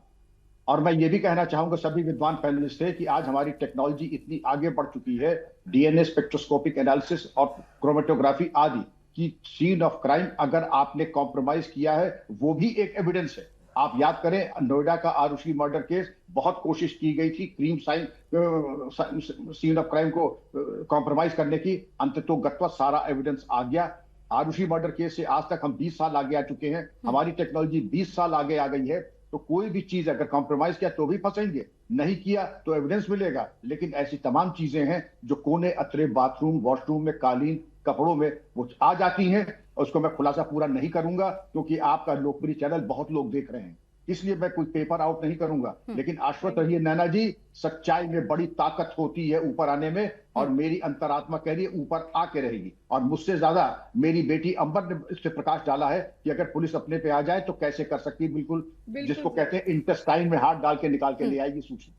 और मैं ये भी कहना चाहूंगा सभी विद्वान पैनलिस्ट से कि आज हमारी टेक्नोलॉजी इतनी आगे बढ़ चुकी है, डीएनए स्पेक्ट्रोस्कोपिक एनालिसिस और क्रोमेटोग्राफी आदि, कि सीन ऑफ क्राइम अगर आपने कॉम्प्रोमाइज किया है वो भी एक एविडेंस है। आप याद करें नोएडा का आरुषि मर्डर केस, बहुत कोशिश की गई थी क्रीम सीन ऑफ क्राइम को कॉम्प्रोमाइज करने की, अंततोगत्वा सारा एविडेंस आ गया। आरुषि मर्डर केस से आज तक हम 20 साल आगे आ चुके हैं, हमारी टेक्नोलॉजी 20 साल आगे आ गई है। तो कोई भी चीज अगर कॉम्प्रोमाइज किया तो भी फंसेंगे, नहीं किया तो एविडेंस मिलेगा। लेकिन ऐसी तमाम चीजें हैं जो कोने अतरे, बाथरूम, वॉशरूम में, कालीन, कपड़ों में वो आ जाती हैं। उसको मैं खुलासा पूरा नहीं करूंगा क्योंकि आपका लोकप्रिय चैनल बहुत लोग देख रहे हैं, इसलिए मैं कोई पेपर आउट नहीं करूंगा। लेकिन आश्वस्त रहिए नैना जी, सच्चाई में बड़ी ताकत होती है ऊपर आने में, और मेरी अंतरात्मा कह रही है ऊपर आके रहेगी। और मुझसे ज्यादा मेरी बेटी अंबर ने इस पे प्रकाश डाला है कि अगर पुलिस अपने पे आ जाए तो कैसे कर सकती है। बिल्कुल जिसको कहते हैं इंटेस्टाइन में हाथ डाल के निकाल के ले आएगी सूचना।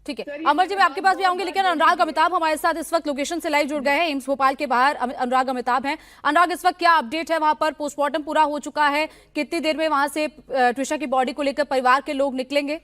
ठीक है, अमर जी मैं आपके पास भी आऊंगी, लेकिन अनुराग अमिताभ हमारे साथ इस वक्त लोकेशन से लाइव जुड़ गए हैं। एम्स भोपाल के बाहर अनुराग अमिताभ हैं। अनुराग, इस वक्त क्या अपडेट है वहां पर? पोस्टमार्टम पूरा हो चुका है, कितनी देर में वहां से त्रिशा की बॉडी को लेकर परिवार के लोग निकलेंगे?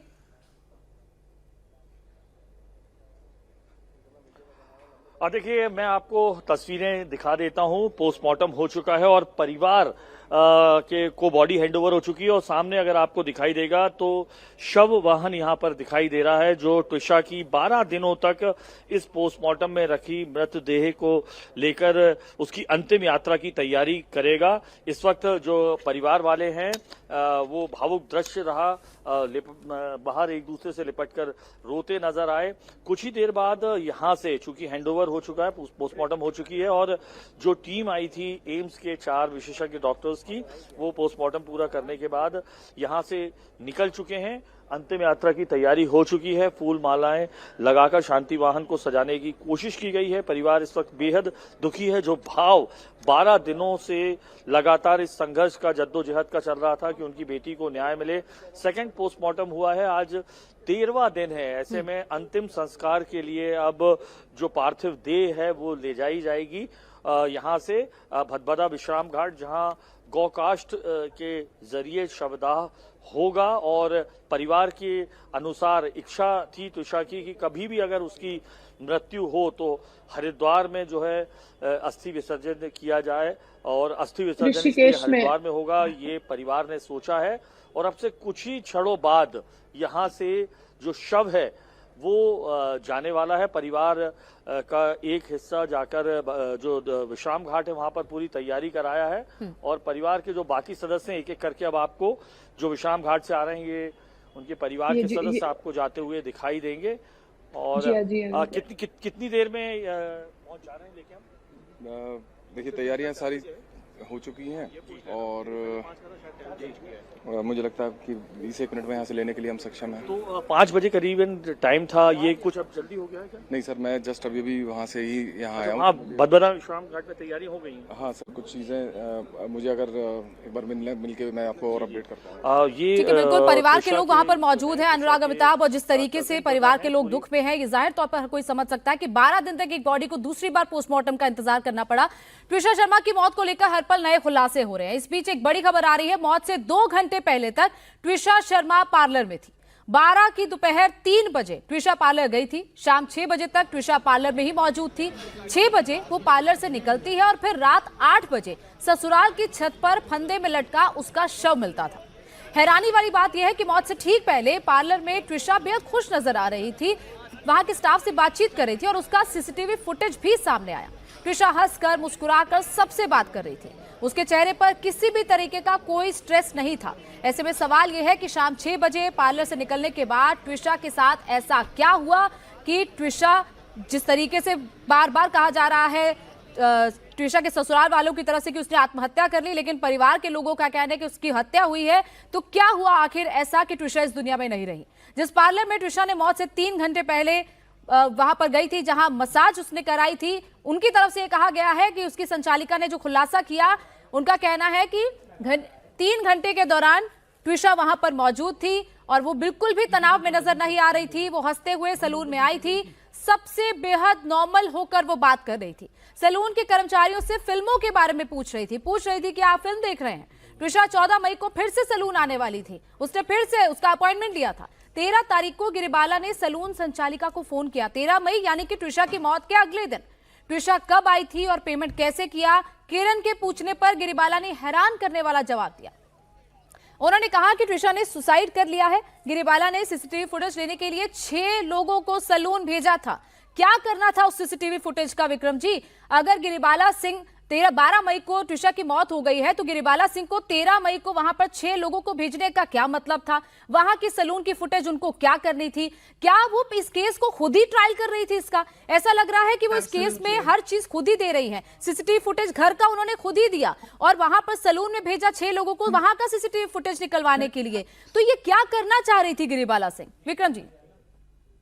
देखिए, मैं आपको तस्वीरें दिखा देता हूं। पोस्टमार्टम हो चुका है और परिवार को बॉडी हैंडओवर हो चुकी है, और सामने अगर आपको दिखाई देगा तो शव वाहन यहां पर दिखाई दे रहा है, जो त्रिशा की 12 दिनों तक इस पोस्टमार्टम में रखी मृतदेह को लेकर उसकी अंतिम यात्रा की तैयारी करेगा। इस वक्त जो परिवार वाले हैं वो भावुक दृश्य रहा, बाहर एक दूसरे से लिपटकर रोते नजर आए। कुछ ही देर बाद यहां से, चूंकि हैंडओवर हो चुका है, पोस्टमार्टम हो चुकी है, और जो टीम आई थी एम्स के 4 विशेषज्ञ डॉक्टर्स की, वो पोस्टमार्टम पूरा करने के बाद यहां से निकल चुके हैं। अंतिम यात्रा की तैयारी हो चुकी है, फूल मालाएं लगाकर शांति वाहन को सजाने की कोशिश की गई है। परिवार इस वक्त बेहद दुखी है। जो भाव 12 दिनों से लगातार इस संघर्ष का, जद्दोजहद का चल रहा था कि उनकी बेटी को न्याय मिले। सेकंड पोस्टमार्टम हुआ है, आज 13वां दिन है। ऐसे में अंतिम संस्कार के लिए अब जो पार्थिव देह है वो ले जाई जाएगी यहां से भदभदा विश्राम घाट, जहां गौकाष्ठ के जरिए शवदाह होगा। और परिवार के अनुसार इच्छा थी त्रिशा की कि कभी भी अगर उसकी मृत्यु हो तो हरिद्वार में जो है अस्थि विसर्जन किया जाए, और अस्थि विसर्जन हरिद्वार में होगा, ये परिवार ने सोचा है। और अब से कुछ ही क्षणों बाद यहां से जो शव है वो जाने वाला है। परिवार का एक हिस्सा जाकर जो विश्राम घाट है वहां पर पूरी तैयारी कराया है, और परिवार के जो बाकी सदस्य हैं एक एक करके अब आपको जो विश्राम घाट से आ रहे हैं ये उनके परिवार के सदस्य आपको जाते हुए दिखाई देंगे। और कितनी देर में पहुंच जा रहे हैं? देखिए, हम देखिए तैयारियां सारी हो चुकी हैं और मुझे लगता है कि 20 मिनट में यहाँ से लेने के लिए हम सक्षम हैं। तो 5 बजे करीबन टाइम था, ये कुछ अब जल्दी हो गया है क्या? नहीं सर, मैं जस्ट अभी भी वहाँ से ही यहाँ आया हाँ, हूँ। भदभदा विश्राम घाट में तैयारी हो गई है। हाँ सर, कुछ चीज़ें मुझे अगर एक बार मिलके मैं आपको और अपडेट करता हूँ। ये ठीक है, बिल्कुल परिवार के लोग वहां पर मौजूद हैं अनुराग अमिताभ, और जिस तरीके से परिवार के लोग दुख में हैं, ये जाहिर तौर पर हर कोई समझ सकता है कि 12 दिन तक एक बॉडी को दूसरी बार पोस्टमार्टम का इंतजार करना पड़ा। ट्विशा शर्मा की मौत को लेकर हर पल नए खुलासे हो रहे हैं। इस बीच एक बड़ी खबर आ रही है, मौत से 2 घंटे पहले तक ट्विशा शर्मा पार्लर में थी। 12 की दोपहर 3 बजे ट्विशा पार्लर गई थी। शाम 6 बजे तक ट्विशा पार्लर में ही मौजूद थी। 6 बजे वो पार्लर से निकलती है और फिर रात 8 बजे ससुराल की छत पर फंदे में लटका उसका शव मिलता था। हैरानी वाली बात यह है कि मौत से ठीक पहले पार्लर में ट्विशा बेहद खुश नजर आ रही थी, वहां के स्टाफ से बातचीत कर रही थी और उसका सीसीटीवी फुटेज भी सामने आया। ट्विशा हंसकर मुस्कुराकर सबसे बात कर रही थी, उसके चेहरे पर किसी भी तरीके का कोई स्ट्रेस नहीं था। ऐसे में सवाल यह है कि शाम 6 बजे पार्लर से निकलने के बाद ट्विशा के साथ ऐसा क्या हुआ कि ट्विशा, जिस तरीके से बार बार कहा जा रहा है ट्विशा के ससुराल वालों की तरफ से कि उसने आत्महत्या कर ली, लेकिन परिवार के लोगों का कहना है कि उसकी हत्या हुई है, तो क्या हुआ आखिर ऐसा कि ट्विशा इस दुनिया में नहीं रही? जिस पार्लर में ट्विशा ने मौत से 3 घंटे पहले वहां पर गई थी, जहां मसाज उसने कराई थी, उनकी तरफ से यह कहा गया है कि उसकी संचालिका ने जो खुलासा किया, उनका कहना है कि 3 घंटे के दौरान ट्विशा वहां पर मौजूद थी और वो बिल्कुल भी तनाव में नजर नहीं आ रही थी। वो हंसते हुए सैलून में आई थी, सबसे बेहद नॉर्मल होकर वो बात कर रही थी। सैलून के कर्मचारियों से फिल्मों के बारे में पूछ रही थी कि आप फिल्म देख रहे हैं। ट्विशा 14 मई को फिर से सैलून आने वाली थी, उसने फिर से उसका अपॉइंटमेंट लिया था। 13 तारीख को गिरिबाला ने सैलून संचालिका को फोन किया, 13 मई यानी कि ट्विशा की मौत के अगले दिन। ट्विशा कब आई थी और पेमेंट कैसे किया, किरण के पूछने पर गिरिबाला ने हैरान करने वाला जवाब दिया। उन्होंने कहा कि ट्विशा ने सुसाइड कर लिया है। गिरिबाला ने सीसीटीवी फुटेज लेने के लिए 6 लोगों को सैलून भेजा था। क्या करना था उस सीसीटीवी फुटेज का विक्रम जी? अगर गिरिबाला सिंह 12 मई को ट्विशा की मौत हो गई है, तो गिरिबाला सिंह को 13 मई को वहां पर 6 लोगों को भेजने का क्या मतलब था? वहां की सैलून की फुटेज उनको क्या करनी थी? क्या वो इस केस को खुद ही ट्रायल कर रही थी? इसका ऐसा लग रहा है कि वो इस केस में हर चीज खुद ही दे रही है। सीसीटीवी फुटेज घर का उन्होंने खुद ही दिया और वहां पर सैलून में भेजा 6 लोगों को वहां का सीसीटीवी फुटेज निकलवाने के लिए। तो ये क्या करना चाह रही थी गिरिबाला सिंह? विक्रम जी,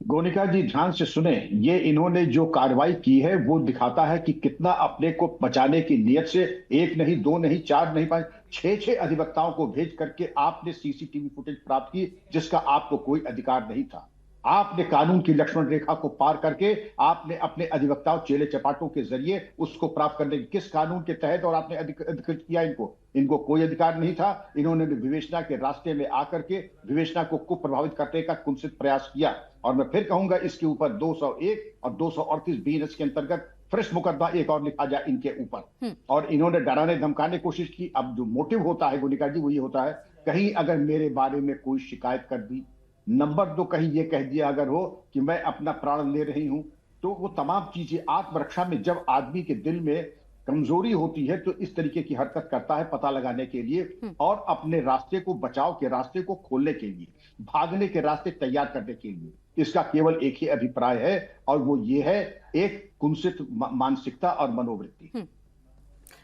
गोनिका जी ध्यान से सुने, ये इन्होंने जो कार्रवाई की है वो दिखाता है कि कितना अपने को बचाने की नियत से 1 नहीं 2 नहीं 4 नहीं 5 6 अधिवक्ताओं को भेज करके आपने सीसीटीवी फुटेज प्राप्त की, जिसका आपको कोई अधिकार नहीं था। आपने कानून की लक्ष्मण रेखा को पार करके आपने अपने अधिवक्ताओं चेले चपाटों के जरिए उसको प्राप्त करने, किस कानून के तहत, और आपने अधिकृत किया इनको कोई अधिकार नहीं था। इन्होंने विवेचना के रास्ते में आकर के विवेचना को कुप्रभावित करने का कुत्सित प्रयास किया। और मैं फिर कहूंगा इसके ऊपर 201 और 238 बीएनएस के अंतर्गत फ्रेश मुकदमा एक और लिखा जाए इनके ऊपर। और इन्होंने डराने धमकाने की कोशिश की। अब जो मोटिव होता है गोनिका जी वो ये होता है, कहीं अगर मेरे बारे में कोई शिकायत कर दी, नंबर 2 कहीं ये कह दिया अगर हो कि मैं अपना प्राण ले रही हूं, तो वो तमाम चीजें आत्मरक्षा में जब आदमी के दिल में कमजोरी होती है तो इस तरीके की हरकत करता है पता लगाने के लिए और अपने रास्ते को, बचाव के रास्ते को खोलने के लिए, भागने के रास्ते तैयार करने के लिए। इसका केवल एक ही अभिप्राय है और वो ये है, एक कुंसित मानसिकता और मनोवृत्ति।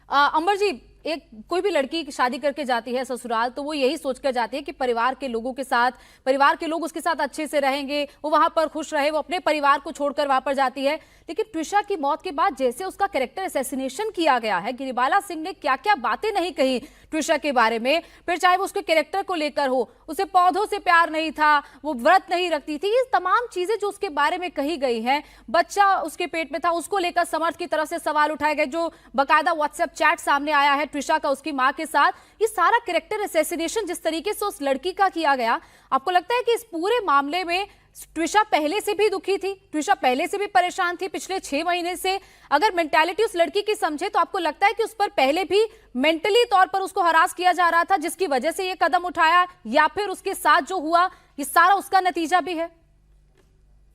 अंबर जी, एक कोई भी लड़की शादी करके जाती है ससुराल, तो वो यही सोचकर जाती है कि परिवार के लोगों के साथ, परिवार के लोग उसके साथ अच्छे से रहेंगे, वो वहां पर खुश रहे, वो अपने परिवार को छोड़कर वहां पर जाती है। लेकिन ट्विशा की मौत के बाद जैसे उसका कैरेक्टर असैसिनेशन किया गया है, गिरिबाला सिंह ने क्या क्या बातें नहीं कही ट्विशा के बारे में, फिर चाहे वो उसके कैरेक्टर को लेकर हो, उसे पौधों से प्यार नहीं था, वो व्रत नहीं रखती थी, ये तमाम चीजें जो उसके बारे में कही गई हैं, बच्चा उसके पेट में था, उसको लेकर समर्थ की तरफ से सवाल उठाए गए, जो बाकायदा व्हाट्सएप चैट सामने आया है ट्विशा का उसकी मां के साथ, ये सारा कैरेक्टर असैसिनेशन जिस तरीके से उस लड़की का किया गया, आपको लगता है कि इस पूरे मामले में ट्विशा पहले से भी दुखी थी, ट्विशा पहले से भी परेशान थी पिछले 6 महीने से? अगर मेंटालिटी उस लड़की की समझे तो आपको लगता है कि उस पर पहले भी मेंटली तौर पर उसको हरास किया जा रहा था, जिसकी वजह से ये कदम उठाया, या फिर उसके साथ जो हुआ ये सारा उसका नतीजा भी है?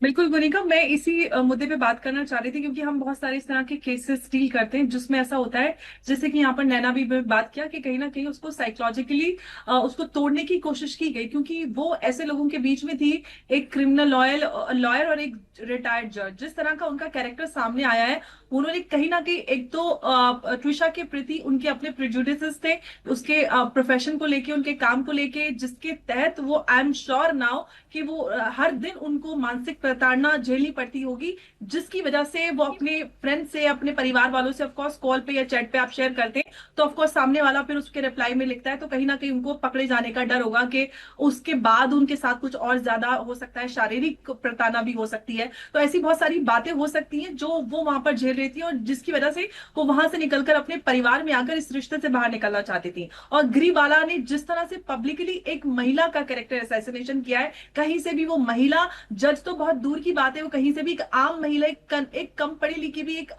बिल्कुल गुनिका, मैं इसी मुद्दे पे बात करना चाह रही थी, क्योंकि हम बहुत सारे इस तरह के केसेस डील करते हैं जिसमें ऐसा होता है, जैसे कि यहाँ पर नैना भी बात किया कि कहीं ना कहीं उसको साइकोलॉजिकली उसको तोड़ने की कोशिश की गई, क्योंकि वो ऐसे लोगों के बीच में थी, एक क्रिमिनल लॉयर और एक रिटायर्ड जज। जिस तरह का उनका कैरेक्टर सामने आया है, उन्होंने कहीं ना कहीं एक तो ट्विशा के प्रति उनके अपने प्रेजुडिसेस थे, उसके प्रोफेशन को लेके, उनके काम को लेके, जिसके तहत वो आई एम श्योर नाउ कि वो हर दिन उनको मानसिक प्रताड़ना झेलनी पड़ती होगी, जिसकी वजह से वो अपने फ्रेंड से, अपने परिवार वालों से ऑफकोर्स कॉल पे या चैट पे आप शेयर करते हैं तो ऑफकोर्स सामने वाला फिर उसके रिप्लाई में लिखता है, तो कहीं ना कहीं उनको पकड़े जाने का डर होगा कि उसके बाद उनके साथ कुछ और ज्यादा हो सकता है, शारीरिक प्रताड़ना भी हो सकती है। तो ऐसी बहुत सारी बातें हो सकती हैं जो वो वहां पर झेल रही थी, और जिसकी वजह से वो वहां से निकलकर अपने परिवार में आकर इस रिश्ते से बाहर निकलना चाहती थी। और गिरीबाला ने जिस तरह से पब्लिकली एक महिला का कैरेक्टर असैसिनेशन किया है, कहीं से भी वो महिला, जज तो बहुत दूर की बात है, वो कहीं से भी एक आम महिला, एक कम पढ़ी लिखी भी एक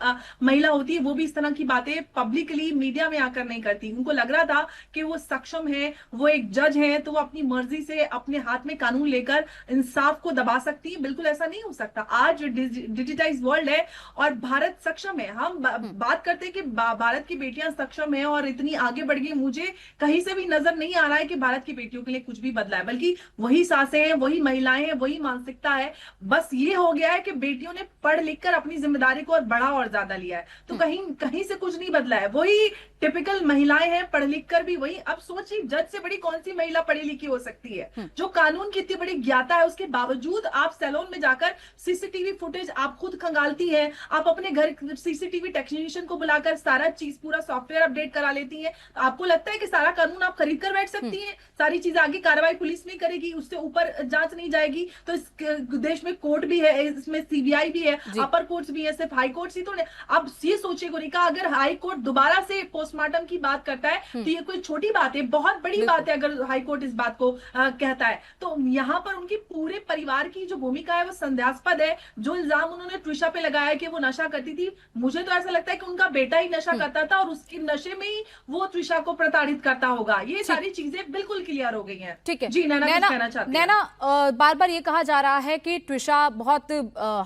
महिला होती है, वो भी इस तरह की बातें पब्लिकली मीडिया में आकर नहीं करती। उनको लग रहा था कि वो सक्षम है, वो एक जज है, तो वो अपनी मर्जी से अपने हाथ में कानून लेकर इंसाफ को दबा सकती है। बिल्कुल ऐसा नहीं हो सकता। आज डिजिटाइज वर्ल्ड है और भारत सक्षम है। हम बात करते हैं कि भारत की बेटियां सक्षम है और इतनी आगे बढ़ गई, मुझे कहीं से भी नजर नहीं आ रहा है कि भारत की बेटियों के लिए कुछ भी बदला है, बल्कि वही सासें हैं, वही महिलाएं हैं, वही मानसिकता है। बस ये हो गया है कि बेटियों ने पढ़ लिख कर अपनी जिम्मेदारी को और बड़ा और ज्यादा लिया है, तो कहीं कहीं से कुछ नहीं बदला है, वही टिपिकल महिलाएं हैं, पढ़ लिख कर भी वही। अब सोचिए, जज से बड़ी कौन सी महिला पढ़ी लिखी हो सकती है, जो कानून की इतनी बड़ी ज्ञाता है, उसके बावजूद आप सैलून में जाकर सीसीटीवी फुटेज आप खुद खंगालती है, आप अपने घर सीसीटीवी टेक्नीशियन को बुलाकर सारा चीज, पूरा सॉफ्टवेयर अपडेट करा लेती है। आपको लगता है कि सारा कानून आप खरीद कर बैठ सकती है, सारी चीजें आगे कार्रवाई पुलिस नहीं करेगी, उससे ऊपर जांच नहीं जाएगी? तो इस देश में कोर्ट भी है, इसमें सीबीआई भी है, अपर कोर्ट्स भी है, सिर्फ हाई कोर्ट ही तो नहीं। अब ये सोचिए गुनिका, अगर हाई कोर्ट दोबारा से पोस्टमार्टम की बात करता है तो ये कोई छोटी बात है, बहुत बड़ी बात है अगर हाई कोर्ट इस बात को कहता है। तो यहाँ पर उनकी पूरे परिवार की जो भूमिका है वो संदेहास्पद है। जो इल्जाम उन्होंने ट्विशा पे लगाया कि वो नशा करती थी, मुझे तो ऐसा लगता है कि उनका बेटा ही नशा करता था और उसके नशे में ही वो ट्विशा को प्रताड़ित करता होगा। ये सारी चीजें बिल्कुल क्लियर हो गई हैं। ठीक है जी, नैना कुछ कहना चाहती है। नैना, बार बार ये कहा जा रहा है कि ट्विशा बहुत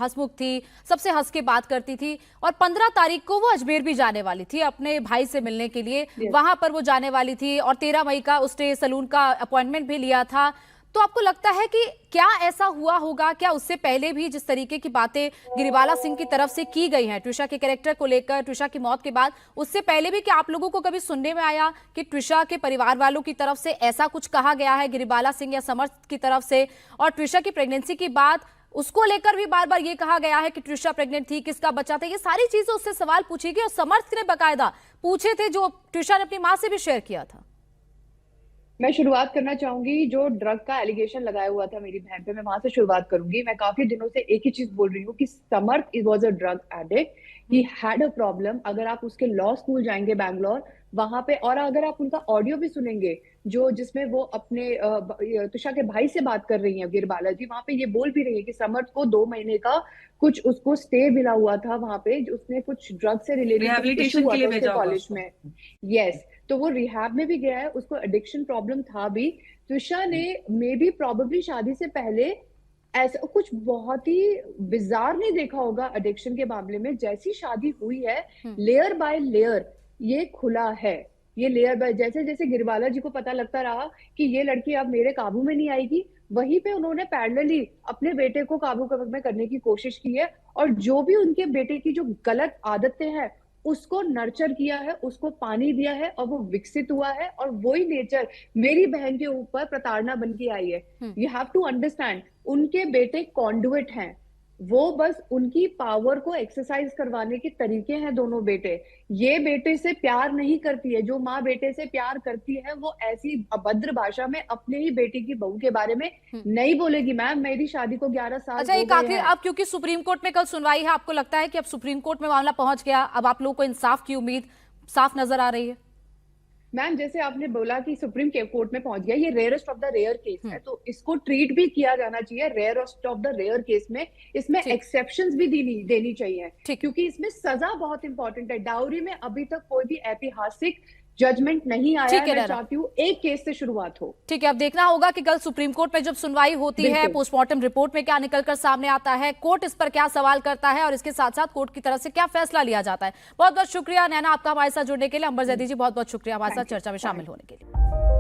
हंसमुख थी, सबसे हंस के बात करती थी, और 15 तारीख को वो अजमेर भी जाने वाली थी अपने भाई से मिलने के लिए, वहां पर वो जाने वाली थी, और 13 मई का उसने सलून का अपॉइंटमेंट भी लिया था। तो आपको लगता है कि क्या ऐसा हुआ होगा, क्या उससे पहले भी जिस तरीके की बातें गिरिबाला सिंह की तरफ से की गई हैं ट्विशा के कैरेक्टर को लेकर, ट्विशा की मौत के बाद, उससे पहले भी क्या आप लोगों को कभी सुनने में आया कि ट्विशा के परिवार वालों की तरफ से ऐसा कुछ कहा गया है गिरिबाला सिंह या समर्थ की तरफ से? और ट्विशा की प्रेगनेंसी की बात, उसको लेकर भी बार बार ये कहा गया है कि ट्विशा प्रेग्नेंट थी, किसका बच्चा था, ये सारी चीजें उससे सवाल पूछी गई और समर्थ ने बकायदा पूछे थे, जो ट्विशा ने अपनी मां से भी शेयर किया था। मैं शुरुआत करना चाहूंगी, जो ड्रग का एलिगेशन लगाया हुआ था मेरी बहन पे, मैं वहां से शुरुआत करूंगी। मैं काफी दिनों से एक ही चीज बोल रही हूँ कि Samarth was a drug addict, he had a problem. अगर आप उसके लॉ स्कूल जाएंगे बैंगलोर, वहां पे, और अगर आप उनका ऑडियो भी सुनेंगे जो जिसमें वो अपने तुषा के भाई से बात कर रही हैं गिरबाला जी, वहां पे ये बोल भी रही है कि समर्थ को 2 महीने का कुछ उसको स्टे मिला हुआ था वहां पे, उसने कुछ ड्रग से रिलेटेड कॉलेज में। यस, तो वो रिहैब में भी गया है, उसको एडिक्शन प्रॉब्लम था भी। तुषा ने मे बी प्रॉबेबली शादी से पहले ऐसा कुछ बहुत ही बिजार नहीं देखा होगा एडिक्शन के मामले में। जैसी शादी हुई है, लेयर बाय लेयर ये खुला है, ये लेयर बाय, जैसे जैसे गिरबाला जी को पता लगता रहा कि ये लड़की अब मेरे काबू में नहीं आएगी, वहीं पे उन्होंने पैरेलली अपने बेटे को काबू में करने की कोशिश की है, और जो भी उनके बेटे की जो गलत आदतें हैं उसको नर्चर किया है, उसको पानी दिया है, और वो विकसित हुआ है, और वही नेचर मेरी बहन के ऊपर प्रताड़ना बन के आई है। यू हैव टू अंडरस्टैंड, उनके बेटे कॉन्डुइट हैं, वो बस उनकी पावर को एक्सरसाइज करवाने के तरीके हैं दोनों बेटे। ये बेटे से प्यार नहीं करती है, जो माँ बेटे से प्यार करती है वो ऐसी अभद्र भाषा में अपने ही बेटी की बहू के बारे में नहीं बोलेगी। मैम, मेरी शादी को 11 साल अच्छा, एक आखिर, अब क्योंकि सुप्रीम कोर्ट में कल सुनवाई है, आपको लगता है कि अब सुप्रीम कोर्ट में मामला पहुंच गया, अब आप लोगों को इंसाफ की उम्मीद साफ नजर आ रही है? मैम, जैसे आपने बोला कि सुप्रीम कोर्ट में पहुंच गया, ये rarest of the rare case है, तो इसको ट्रीट भी किया जाना चाहिए rarest of the rare case में। इसमें एक्सेप्शंस भी देनी चाहिए, क्योंकि इसमें सजा बहुत इंपॉर्टेंट है। डाउरी में अभी तक कोई भी ऐतिहासिक जजमेंट नहीं आया ठीक है मैं नैना। चाहती हूँ एक केस से शुरुआत हो। ठीक है, अब देखना होगा कि कल सुप्रीम कोर्ट में जब सुनवाई होती है, बिल्कुल। पोस्टमार्टम रिपोर्ट में क्या निकलकर सामने आता है, कोर्ट इस पर क्या सवाल करता है और इसके साथ साथ कोर्ट की तरफ से क्या फैसला लिया जाता है। बहुत बहुत शुक्रिया नैना आपका हमारे साथ जुड़ने के लिए। अंबर जैदी जी बहुत बहुत शुक्रिया हमारे साथ चर्चा में शामिल होने के लिए।